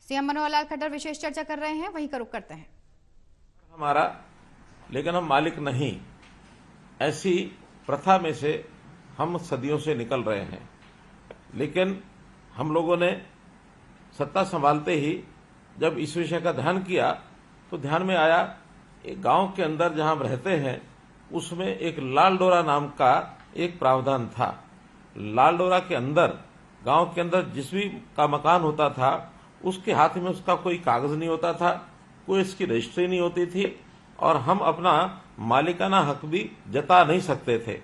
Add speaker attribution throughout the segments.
Speaker 1: CM Manohar Lal Khattar विशेष चर्चा कर रहे हैं, वहीं का रुख करते हैं।
Speaker 2: हमारा, लेकिन हम मालिक नहीं, ऐसी प्रथा में से हम सदियों से निकल रहे हैं। लेकिन हम लोगों ने सत्ता संभालते ही जब इस विषय का ध्यान किया तो ध्यान में आया एक गांव के अंदर जहां हम रहते हैं उसमें एक लाल डोरा नाम का एक प्रावधान था। लाल डोरा के अंदर, गांव के अंदर जिस भी का मकान होता था उसके हाथ में उसका कोई कागज नहीं होता था, कोई इसकी रजिस्ट्री नहीं होती थी और हम अपना मालिकाना हक भी जता नहीं सकते थे।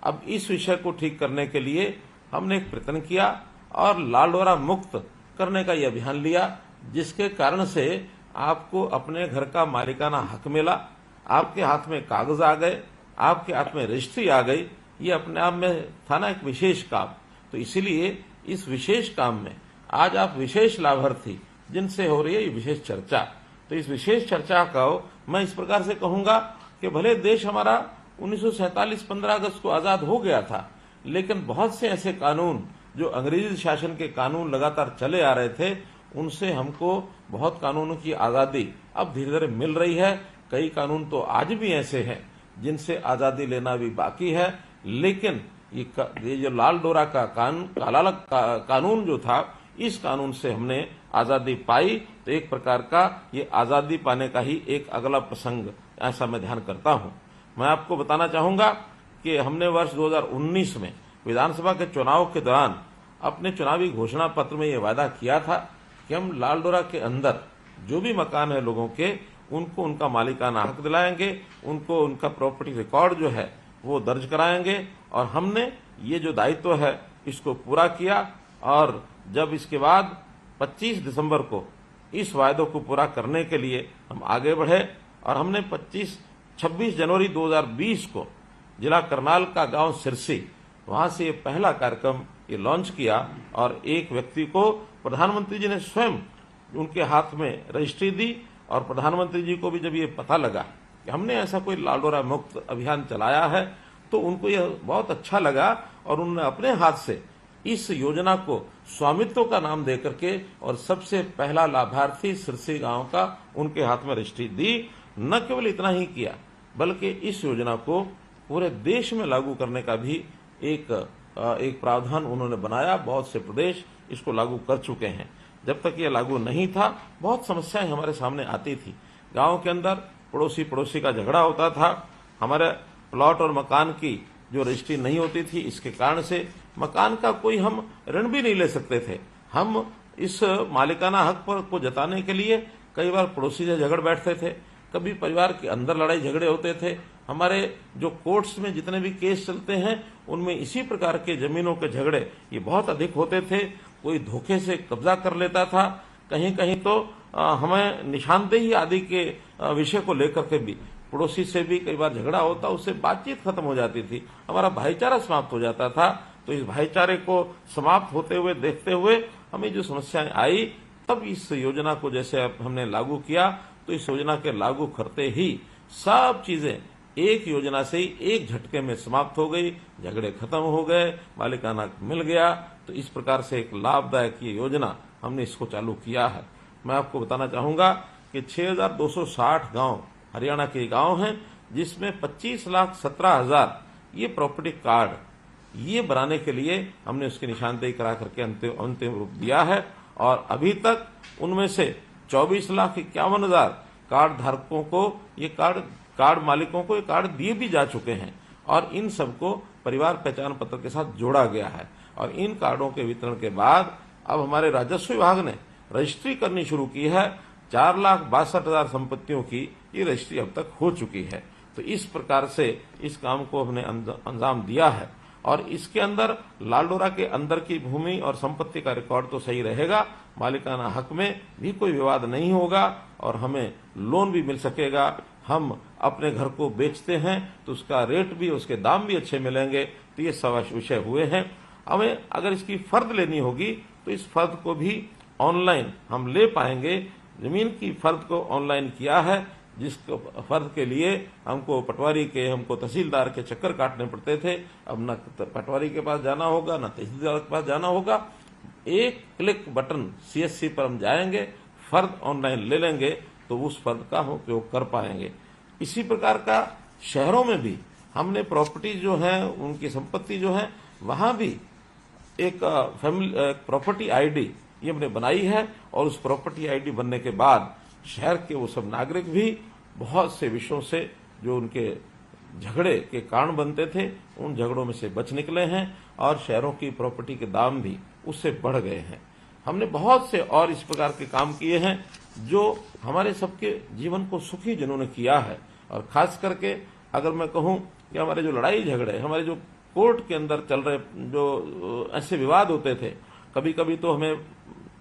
Speaker 2: अब इस विषय को ठीक करने के लिए हमने एक प्रयत्न किया और लाल डोरा मुक्त करने का यह अभियान लिया, जिसके कारण से आपको अपने घर का मालिकाना हक मिला, आपके हाथ में कागज आ गए, आपके हाथ में रजिस्ट्री आ गई। ये अपने आप में था ना एक विशेष काम। तो इसीलिए इस विशेष काम में आज आप विशेष लाभार्थी जिनसे हो रही है ये विशेष चर्चा। तो इस विशेष चर्चा का मैं इस प्रकार से कहूंगा कि भले देश हमारा 1947 15 अगस्त को आजाद हो गया था, लेकिन बहुत से ऐसे कानून जो अंग्रेजी शासन के कानून लगातार चले आ रहे थे, उनसे हमको बहुत कानूनों की आजादी अब धीरे धीरे मिल रही है। कई कानून तो आज भी ऐसे हैं जिनसे आजादी लेना भी बाकी है, लेकिन ये जो लाल डोरा का कानून जो था, इस कानून से हमने आजादी पाई। तो एक प्रकार का ये आजादी पाने का ही एक अगला प्रसंग, ऐसा मैं ध्यान करता हूं। मैं आपको बताना चाहूंगा कि हमने वर्ष 2019 में विधानसभा के चुनाव के दौरान अपने चुनावी घोषणा पत्र में ये वादा किया था कि हम लाल डोरा के अंदर जो भी मकान है लोगों के, उनको उनका मालिकाना हक दिलाएंगे, उनको उनका प्रॉपर्टी रिकॉर्ड जो है वो दर्ज कराएंगे। और हमने ये जो दायित्व है इसको पूरा किया और जब इसके बाद 25 दिसंबर को इस वायदों को पूरा करने के लिए हम आगे बढ़े और हमने 26 जनवरी 2020 को जिला करनाल का गांव सिरसी, वहां से ये पहला कार्यक्रम ये लॉन्च किया और एक व्यक्ति को प्रधानमंत्री जी ने स्वयं उनके हाथ में रजिस्ट्री दी। और प्रधानमंत्री जी को भी जब ये पता लगा कि हमने ऐसा कोई लाल डोरा मुक्त अभियान चलाया है तो उनको यह बहुत अच्छा लगा और उन्होंने अपने हाथ से इस योजना को स्वामित्व का नाम दे करके और सबसे पहला लाभार्थी सिरसी गांव का उनके हाथ में रजिस्ट्री दी। न केवल इतना ही किया बल्कि इस योजना को पूरे देश में लागू करने का भी एक प्रावधान उन्होंने बनाया। बहुत से प्रदेश इसको लागू कर चुके हैं। जब तक ये लागू नहीं था बहुत समस्याएं हमारे सामने आती थी। गांव के अंदर पड़ोसी का झगड़ा होता था, हमारे प्लॉट और मकान की जो रजिस्ट्री नहीं होती थी, इसके कारण से मकान का कोई हम ऋण भी नहीं ले सकते थे। हम इस मालिकाना हक पर को जताने के लिए कई बार पड़ोसी से झगड़ बैठते थे, कभी परिवार के अंदर लड़ाई झगड़े होते थे। हमारे जो कोर्ट्स में जितने भी केस चलते हैं उनमें इसी प्रकार के जमीनों के झगड़े ये बहुत अधिक होते थे। कोई धोखे से कब्जा कर लेता था, कहीं कहीं तो हमें निशानदेही आदि के विषय को लेकर के भी पड़ोसी से भी कई बार झगड़ा होता, उससे बातचीत खत्म हो जाती थी, हमारा भाईचारा समाप्त हो जाता था। तो इस भाईचारे को समाप्त होते हुए देखते हुए हमें जो समस्याएं आई, तब इस योजना को जैसे हमने लागू किया तो इस योजना के लागू करते ही सब चीजें एक योजना से ही एक झटके में समाप्त हो गई, झगड़े खत्म हो गए, मालिकाना मिल गया। तो इस प्रकार से एक लाभदायक ये योजना हमने इसको चालू किया है। मैं आपको बताना चाहूंगा कि 6260 गांव हरियाणा के गांव हैं, जिसमें 25,17,000 ये प्रॉपर्टी कार्ड ये बनाने के लिए हमने उसकी निशानदेही करा करके अंतिम रूप दिया है। और अभी तक उनमें से 24,51,000 कार्ड धारकों को ये कार्ड मालिकों को ये कार्ड दिए भी जा चुके हैं और इन सबको परिवार पहचान पत्र के साथ जोड़ा गया है। और इन कार्डों के वितरण के बाद अब हमारे राजस्व विभाग ने रजिस्ट्री करनी शुरू की है। 4,62,000 संपत्तियों की ये रजिस्ट्री अब तक हो चुकी है। तो इस प्रकार से इस काम को हमने अंजाम दिया है और इसके अंदर लाल डोरा के अंदर की भूमि और संपत्ति का रिकॉर्ड तो सही रहेगा, मालिकाना हक में भी कोई विवाद नहीं होगा और हमें लोन भी मिल सकेगा। हम अपने घर को बेचते हैं तो उसका रेट भी, उसके दाम भी अच्छे मिलेंगे। तो ये सब विषय हुए हैं। हमें अगर इसकी फर्द लेनी होगी तो इस फर्द को भी ऑनलाइन हम ले पाएंगे। जमीन की फर्द को ऑनलाइन किया है, जिसको फर्द के लिए हमको पटवारी के, हमको तहसीलदार के चक्कर काटने पड़ते थे। अब न पटवारी के पास जाना होगा, न तहसीलदार के पास जाना होगा। एक क्लिक बटन CSC पर हम जाएंगे फर्द ऑनलाइन ले लेंगे तो उस फर्द का हम उपयोग कर पाएंगे। इसी प्रकार का शहरों में भी हमने प्रॉपर्टी जो है, उनकी संपत्ति जो है, वहां भी एक प्रॉपर्टी आईडी ये हमने बनाई है और उस प्रॉपर्टी आईडी बनने के बाद शहर के वो सब नागरिक भी बहुत से विषयों से जो उनके झगड़े के कारण बनते थे उन झगड़ों में से बच निकले हैं और शहरों की प्रॉपर्टी के दाम भी उससे बढ़ गए हैं। हमने बहुत से और इस प्रकार के काम किए हैं जो हमारे सबके जीवन को सुखी जिन्होंने किया है। और खास करके अगर मैं कहूं कि हमारे जो लड़ाई झगड़े, हमारे जो कोर्ट के अंदर चल रहे जो ऐसे विवाद होते थे, कभी कभी तो हमें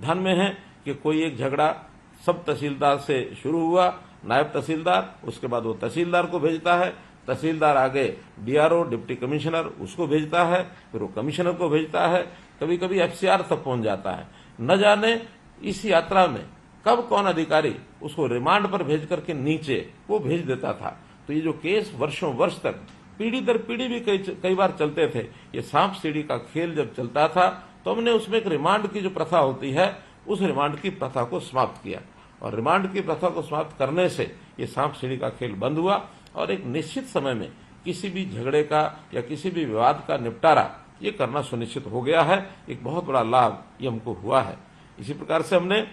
Speaker 2: ध्यान में है कि कोई एक झगड़ा सब तहसीलदार से शुरू हुआ, नायब तहसीलदार, उसके बाद वो तहसीलदार को भेजता है, तहसीलदार आगे डीआरओ डिप्टी कमिश्नर उसको भेजता है, फिर वो कमिश्नर को भेजता है, कभी कभी एफसीआर तक पहुंच जाता है। न जाने इस यात्रा में कब कौन अधिकारी उसको रिमांड पर भेज करके नीचे वो भेज देता था। तो ये जो केस वर्षों वर्ष तक पीढ़ी दर पीढ़ी भी कई बार चलते थे। ये सांप सीढ़ी का खेल जब चलता था तो हमने उसमें एक रिमांड की जो प्रथा होती है उस रिमांड की प्रथा को समाप्त किया और रिमांड की प्रथा को समाप्त करने से ये सांप सीढ़ी का खेल बंद हुआ और एक निश्चित समय में किसी भी झगड़े का या किसी भी विवाद का निपटारा ये करना सुनिश्चित हो गया है। एक बहुत बड़ा लाभ ये हमको हुआ है। इसी प्रकार से हमने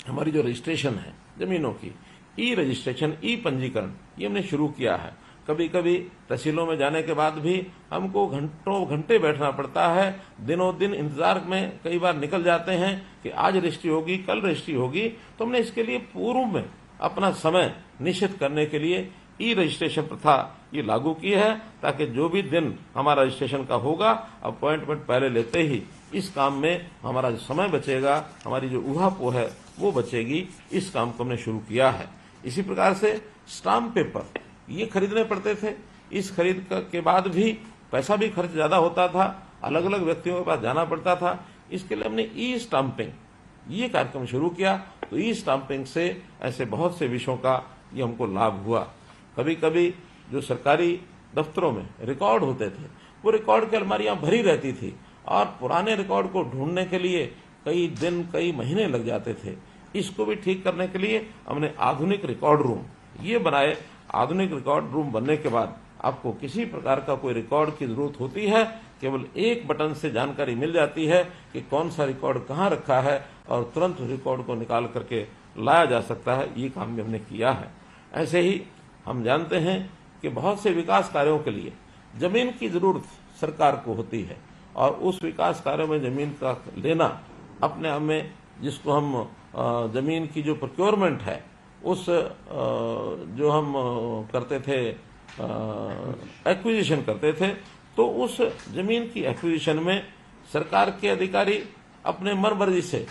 Speaker 2: हमारी जो रजिस्ट्रेशन है जमीनों की, ई रजिस्ट्रेशन, ई पंजीकरण, ये हमने शुरू किया है। कभी कभी तहसीलों में जाने के बाद भी हमको घंटों घंटे बैठना पड़ता है, दिनों दिन इंतजार में कई बार निकल जाते हैं कि आज रजिस्ट्री होगी, कल रजिस्ट्री होगी। तो हमने इसके लिए पूर्व में अपना समय निश्चित करने के लिए ई रजिस्ट्रेशन प्रथा ये लागू की है, ताकि जो भी दिन हमारा रजिस्ट्रेशन का होगा अपॉइंटमेंट पहले लेते ही इस काम में हमारा जो समय बचेगा, हमारी जो ऊहापोह है वो बचेगी। इस काम को हमने शुरू किया है। इसी प्रकार से स्टाम्प पेपर ये खरीदने पड़ते थे। इस खरीद के बाद भी पैसा भी खर्च ज्यादा होता था, अलग अलग व्यक्तियों के पास जाना पड़ता था। इसके लिए हमने ई स्टाम्पिंग ये कार्यक्रम शुरू किया। तो ई स्टाम्पिंग से ऐसे बहुत से विषयों का ये हमको लाभ हुआ। कभी कभी जो सरकारी दफ्तरों में रिकॉर्ड होते थे वो रिकॉर्ड की अलमारियां भरी रहती थी और पुराने रिकॉर्ड को ढूंढने के लिए कई दिन कई महीने लग जाते थे। इसको भी ठीक करने के लिए हमने आधुनिक रिकॉर्ड रूम ये बनाए। आधुनिक रिकॉर्ड रूम बनने के बाद आपको किसी प्रकार का कोई रिकॉर्ड की जरूरत होती है, केवल एक बटन से जानकारी मिल जाती है कि कौन सा रिकॉर्ड कहाँ रखा है और तुरंत रिकॉर्ड को निकाल करके लाया जा सकता है। ये काम भी हमने किया है। ऐसे ही हम जानते हैं कि बहुत से विकास कार्यों के लिए जमीन की जरूरत सरकार को होती है और उस विकास कार्यों में जमीन का लेना अपने आप में, जिसको हम जमीन की जो प्रोक्योरमेंट है उस जो हम करते थे एक्विजिशन करते थे, तो उस जमीन की एक्विजिशन में सरकार के अधिकारी अपने मनमर्जी से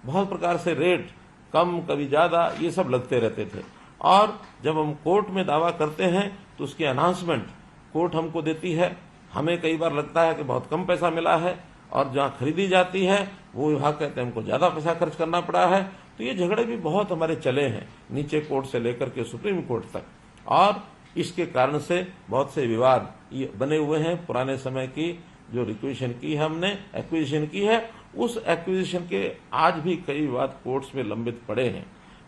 Speaker 2: बहुत प्रकार से रेट कम कभी ज्यादा ये सब लगते रहते थे। और जब हम कोर्ट में दावा करते हैं तो उसकी अनाउंसमेंट कोर्ट हमको देती है। हमें कई बार लगता है कि बहुत कम पैसा मिला है और जहां खरीदी जाती है वो विभाग कहते हैं हमको ज्यादा पैसा खर्च करना पड़ा है। तो ये झगड़े भी बहुत हमारे चले हैं, नीचे कोर्ट से लेकर के सुप्रीम कोर्ट तक, और इसके कारण से बहुत से विवाद ये बने हुए हैं। पुराने समय की जो रिक्वेजिशन की है हमने, एक्विजिशन की है, उस एक्विजिशन के आज भी कई विवाद कोर्ट्स में लंबित पड़े हैं।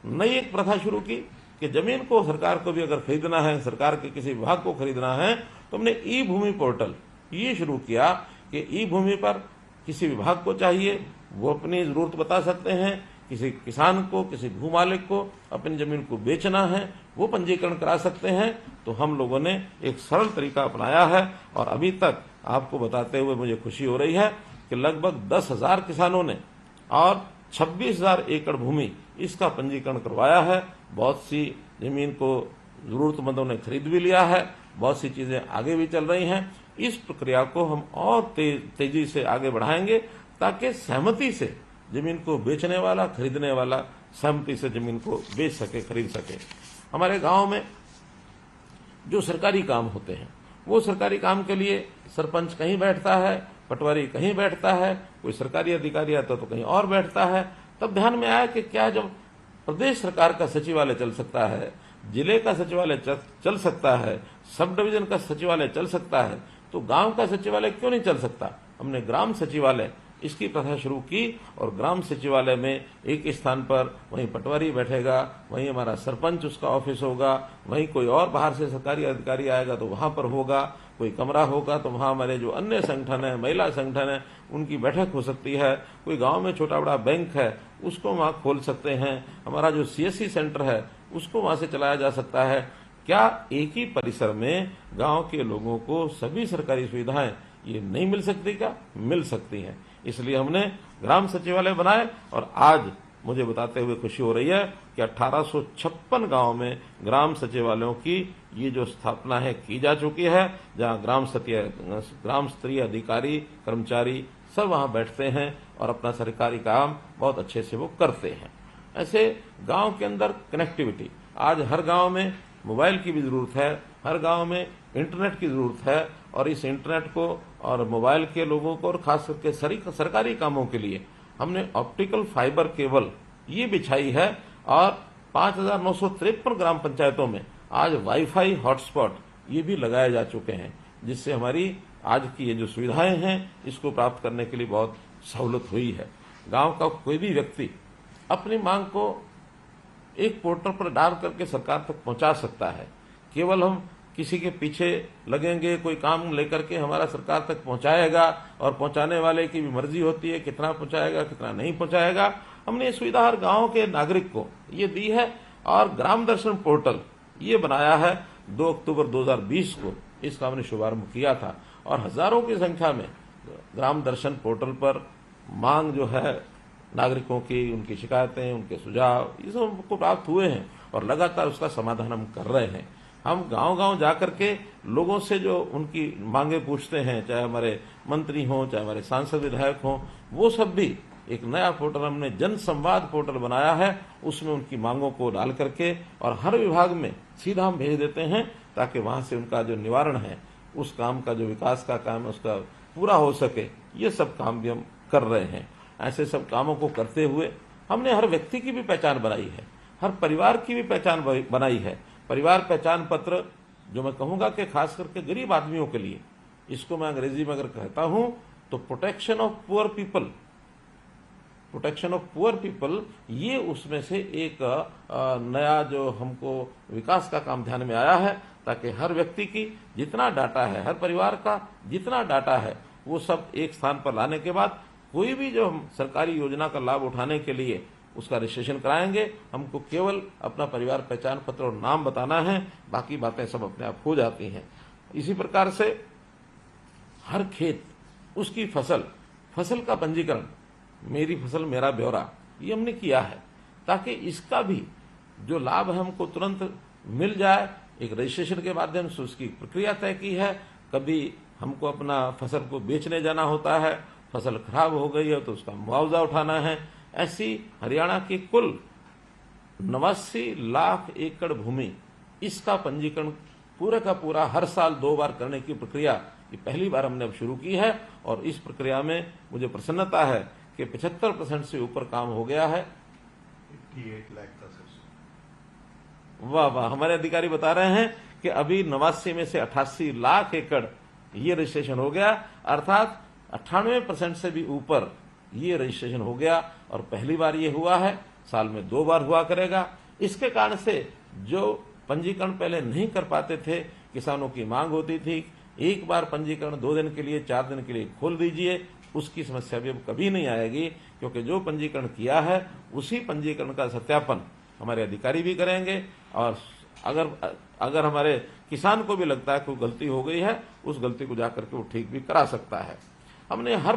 Speaker 2: नई एक प्रथा शुरू की कि जमीन को सरकार को भी अगर खरीदना है, सरकार के किसी विभाग को खरीदना है, तो हमने ई भूमि पोर्टल ये शुरू किया कि ई भूमि पर किसी विभाग को चाहिए वो अपनी जरूरत बता सकते हैं, किसी किसान को, किसी भू मालिक को अपनी जमीन को बेचना है वो पंजीकरण करा सकते हैं। तो हम लोगों ने एक सरल तरीका अपनाया है और अभी तक आपको बताते हुए मुझे खुशी हो रही है कि लगभग 10,000 किसानों ने और 26,000 एकड़ भूमि इसका पंजीकरण करवाया है। बहुत सी जमीन को जरूरतमंदों ने खरीद भी लिया है, बहुत सी चीजें आगे भी चल रही हैं। इस प्रक्रिया को हम और तेजी से आगे बढ़ाएंगे ताकि सहमति से जमीन को बेचने वाला, खरीदने वाला सहमति से जमीन को बेच सके, खरीद सके। हमारे गांव में जो सरकारी काम होते हैं वो सरकारी काम के लिए सरपंच कहीं बैठता है, पटवारी कहीं बैठता है, कोई सरकारी अधिकारी आता तो कहीं और बैठता है। तब ध्यान में आया कि क्या जब प्रदेश सरकार का सचिवालय चल सकता है, जिले का सचिवालय चल सकता है, सब डिवीजन का सचिवालय चल सकता है, तो गांव का सचिवालय क्यों नहीं चल सकता। हमने ग्राम सचिवालय इसकी प्रथा शुरू की और ग्राम सचिवालय में एक स्थान पर वहीं पटवारी बैठेगा, वहीं हमारा सरपंच उसका ऑफिस होगा, वहीं कोई और बाहर से सरकारी अधिकारी आएगा तो वहां पर होगा, कोई कमरा होगा तो वहां हमारे जो अन्य संगठन है, महिला संगठन है, उनकी बैठक हो सकती है। कोई गांव में छोटा बड़ा बैंक है उसको वहां खोल सकते हैं। हमारा जो CSC सेंटर है उसको वहां से चलाया जा सकता है। क्या एक ही परिसर में गांव के लोगों को सभी सरकारी सुविधाएं ये नहीं मिल सकती? क्या मिल सकती हैं। इसलिए हमने ग्राम सचिवालय बनाए और आज मुझे बताते हुए खुशी हो रही है कि 1856 गांव में ग्राम सचिवालयों की ये जो स्थापना है की जा चुकी है, जहां ग्राम स्तरीय अधिकारी कर्मचारी सब वहां बैठते हैं और अपना सरकारी काम बहुत अच्छे से वो करते हैं। ऐसे गांव के अंदर कनेक्टिविटी, आज हर गांव में मोबाइल की भी जरूरत है, हर गांव में इंटरनेट की जरूरत है और इस इंटरनेट को और मोबाइल के लोगों को और खास करके सरकारी कामों के लिए हमने ऑप्टिकल फाइबर केबल ये बिछाई है और 5,953 ग्राम पंचायतों में आज वाईफाई हॉटस्पॉट ये भी लगाए जा चुके हैं, जिससे हमारी आज की ये जो सुविधाएं हैं इसको प्राप्त करने के लिए बहुत सहूलत हुई है। गांव का कोई भी व्यक्ति अपनी मांग को एक पोर्टल पर डाल करके सरकार तक पहुंचा सकता है। केवल हम किसी के पीछे लगेंगे, कोई काम लेकर के हमारा सरकार तक पहुंचाएगा और पहुंचाने वाले की भी मर्जी होती है कितना पहुंचाएगा कितना नहीं पहुंचाएगा। हमने ये सुविधा हर गांव के नागरिक को ये दी है और ग्राम दर्शन पोर्टल ये बनाया है। 2 अक्टूबर 2020 को इसका हमने शुभारंभ किया था और हजारों की संख्या में ग्राम दर्शन पोर्टल पर मांग जो है नागरिकों की, उनकी शिकायतें, उनके सुझाव ये सब हमको प्राप्त हुए हैं और लगातार उसका समाधान हम कर रहे हैं। हम गांव-गांव जाकर के लोगों से जो उनकी मांगे पूछते हैं, चाहे हमारे मंत्री हों, चाहे हमारे सांसद विधायक हों, वो सब भी एक नया पोर्टल हमने जन संवाद पोर्टल बनाया है, उसमें उनकी मांगों को डाल करके और हर विभाग में सीधा हम भेज देते हैं ताकि वहां से उनका जो निवारण है, उस काम का जो विकास का काम है उसका पूरा हो सके। ये सब काम भी हम कर रहे हैं। ऐसे सब कामों को करते हुए हमने हर व्यक्ति की भी पहचान बनाई है, हर परिवार की भी पहचान बनाई है। परिवार पहचान पत्र जो मैं कहूंगा कि खास करके गरीब आदमियों के लिए, इसको मैं अंग्रेजी में अगर कहता हूं तो protection of poor people, protection of poor people, ये उसमें से एक नया जो हमको विकास का काम ध्यान में आया है ताकि हर व्यक्ति की जितना डाटा है, हर परिवार का जितना डाटा है, वो सब एक स्थान पर लाने के बाद कोई भी जो हम सरकारी योजना का लाभ उठाने के लिए उसका रजिस्ट्रेशन कराएंगे, हमको केवल अपना परिवार पहचान पत्र और नाम बताना है, बाकी बातें सब अपने आप हो जाती हैं। इसी प्रकार से हर खेत, उसकी फसल का पंजीकरण, मेरी फसल मेरा ब्यौरा, ये हमने किया है ताकि इसका भी जो लाभ है हमको तुरंत मिल जाए। एक रजिस्ट्रेशन के माध्यम से उसकी प्रक्रिया तय की है। कभी हमको अपना फसल को बेचने जाना होता है, फसल खराब हो गई है तो उसका मुआवजा उठाना है। ऐसी हरियाणा की कुल 89 लाख एकड़ भूमि, इसका पंजीकरण पूरा का पूरा हर साल 2 बार करने की प्रक्रिया ये पहली बार हमने अब शुरू की है और इस प्रक्रिया में मुझे प्रसन्नता है कि 75% से ऊपर काम हो गया है।
Speaker 3: 88 लाख का।
Speaker 2: वाह वाह, हमारे अधिकारी बता रहे हैं कि अभी 89 में से 88 लाख एकड़ ये रजिस्ट्रेशन हो गया, अर्थात 98% से भी ऊपर ये रजिस्ट्रेशन हो गया और पहली बार ये हुआ है, साल में 2 बार हुआ करेगा। इसके कारण से जो पंजीकरण पहले नहीं कर पाते थे, किसानों की मांग होती थी एक बार पंजीकरण 2 दिन के लिए 4 दिन के लिए खोल दीजिए, उसकी समस्या भी अब कभी नहीं आएगी, क्योंकि जो पंजीकरण किया है उसी पंजीकरण का सत्यापन हमारे अधिकारी भी करेंगे और अगर हमारे किसान को भी लगता है कोई गलती हो गई है, उस गलती को जाकर के वो ठीक भी करा सकता है। हमने हर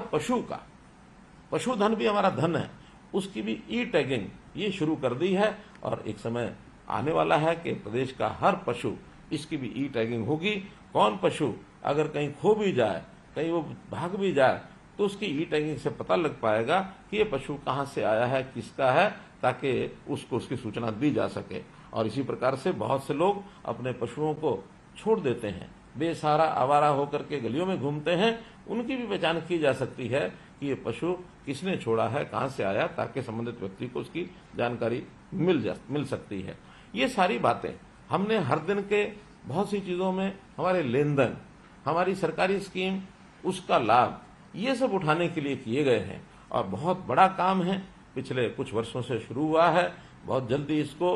Speaker 2: पशुधन भी हमारा धन है, उसकी भी ई टैगिंग ये शुरू कर दी है और एक समय आने वाला है कि प्रदेश का हर पशु इसकी भी ई टैगिंग होगी। कौन पशु अगर कहीं खो भी जाए, कहीं वो भाग भी जाए, तो उसकी ई टैगिंग से पता लग पाएगा कि ये पशु कहाँ से आया है, किसका है, ताकि उसको उसकी सूचना दी जा सके। और इसी प्रकार से बहुत से लोग अपने पशुओं को छोड़ देते हैं, बेसहारा आवारा होकर के गलियों में घूमते हैं, उनकी भी पहचान की जा सकती है कि ये पशु किसने छोड़ा है, कहां से आया, ताकि संबंधित व्यक्ति को उसकी जानकारी मिल सकती है। ये सारी बातें हमने हर दिन के बहुत सी चीजों में हमारे लेन देन, हमारी सरकारी स्कीम, उसका लाभ ये सब उठाने के लिए किए गए हैं और बहुत बड़ा काम है, पिछले कुछ वर्षों से शुरू हुआ है। बहुत जल्दी इसको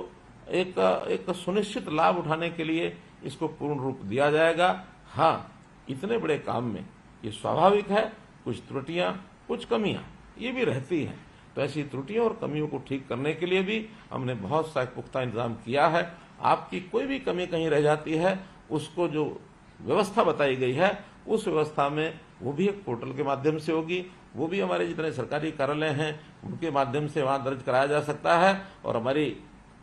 Speaker 2: एक सुनिश्चित लाभ उठाने के लिए इसको पूर्ण रूप दिया जाएगा। हाँ, इतने बड़े काम में ये स्वाभाविक है, कुछ त्रुटियां, कुछ कमियां ये भी रहती हैं। तो ऐसी त्रुटियों और कमियों को ठीक करने के लिए भी हमने बहुत सा पुख्ता इंतजाम किया है। आपकी कोई भी कमी कहीं रह जाती है, उसको जो व्यवस्था बताई गई है उस व्यवस्था में वो भी एक पोर्टल के माध्यम से होगी, वो भी हमारे जितने सरकारी कार्यालय हैं उनके माध्यम से वहां दर्ज कराया जा सकता है। और हमारी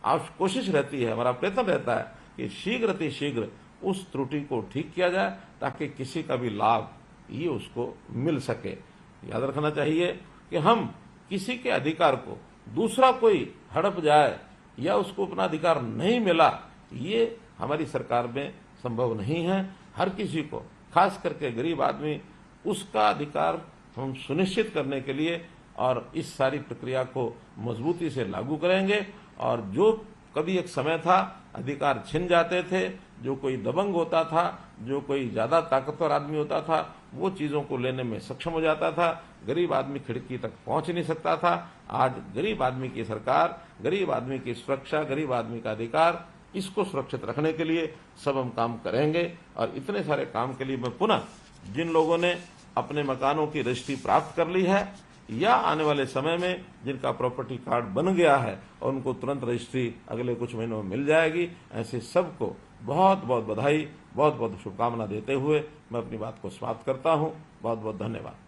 Speaker 2: कोशिश रहती है, हमारा प्रयत्न रहता है कि शीघ्र उस त्रुटि को ठीक किया जाए ताकि किसी का भी लाभ ये उसको मिल सके। याद रखना चाहिए कि हम किसी के अधिकार को दूसरा कोई हड़प जाए या उसको अपना अधिकार नहीं मिला, ये हमारी सरकार में संभव नहीं है। हर किसी को, खास करके गरीब आदमी, उसका अधिकार हम सुनिश्चित करने के लिए और इस सारी प्रक्रिया को मजबूती से लागू करेंगे। और जो कभी एक समय था अधिकार छिन जाते थे, जो कोई दबंग होता था, जो कोई ज्यादा ताकतवर आदमी होता था, वो चीजों को लेने में सक्षम हो जाता था, गरीब आदमी खिड़की तक पहुंच नहीं सकता था। आज गरीब आदमी की सरकार, गरीब आदमी की सुरक्षा, गरीब आदमी का अधिकार, इसको सुरक्षित रखने के लिए सब हम काम करेंगे। और इतने सारे काम के लिए मैं पुनः जिन लोगों ने अपने मकानों की रजिस्ट्री प्राप्त कर ली है या आने वाले समय में जिनका प्रॉपर्टी कार्ड बन गया है और उनको तुरंत रजिस्ट्री अगले कुछ महीनों में मिल जाएगी, ऐसे सबको बहुत बहुत बधाई, बहुत बहुत शुभकामना देते हुए मैं अपनी बात को समाप्त करता हूं। बहुत बहुत धन्यवाद।